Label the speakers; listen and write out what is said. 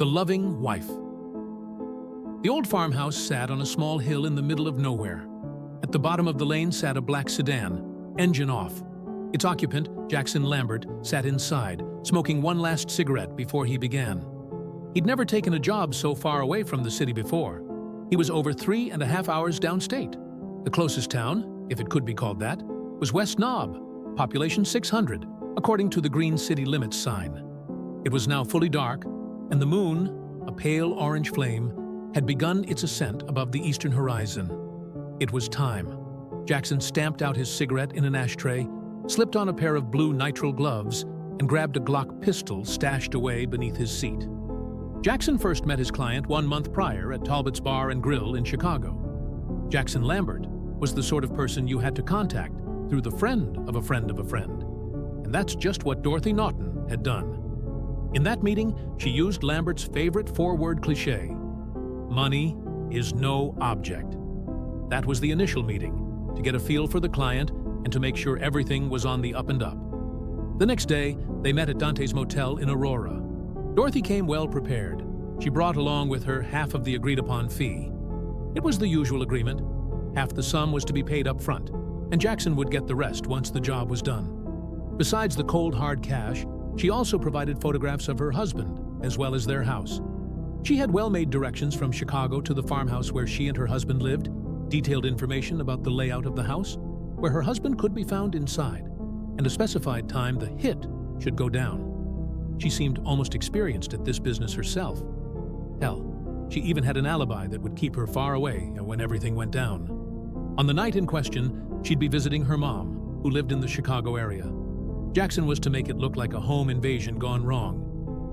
Speaker 1: The loving wife. The old farmhouse sat on a small hill in the middle of nowhere. At the bottom of the lane sat a black sedan, engine off. Its occupant, Jackson Lambert, sat inside, smoking one last cigarette before he began. He'd never taken a job so far away from the city before. He was over 3.5 hours downstate. The closest town, if it could be called that, was West Knob, population 600, according to the Green City Limits sign. It was now fully dark, and the moon, a pale orange flame, had begun its ascent above the eastern horizon. It was time. Jackson stamped out his cigarette in an ashtray, slipped on a pair of blue nitrile gloves, and grabbed a Glock pistol stashed away beneath his seat. Jackson first met his client 1 month prior at Talbot's Bar and Grill in Chicago. Jackson Lambert was the sort of person you had to contact through the friend of a friend of a friend. And that's just what Dorothy Naughton had done. In that meeting, she used Lambert's favorite 4-word cliché: money is no object. That was the initial meeting, to get a feel for the client and to make sure everything was on the up and up. The next day, they met at Dante's Motel in Aurora. Dorothy came well prepared. She brought along with her half of the agreed-upon fee. It was the usual agreement. Half the sum was to be paid up front, and Jackson would get the rest once the job was done. Besides the cold, hard cash, she also provided photographs of her husband, as well as their house. She had well-made directions from Chicago to the farmhouse where she and her husband lived, detailed information about the layout of the house, where her husband could be found inside, and a specified time the hit should go down. She seemed almost experienced at this business herself. Hell, she even had an alibi that would keep her far away when everything went down. On the night in question, she'd be visiting her mom, who lived in the Chicago area. Jackson was to make it look like a home invasion gone wrong.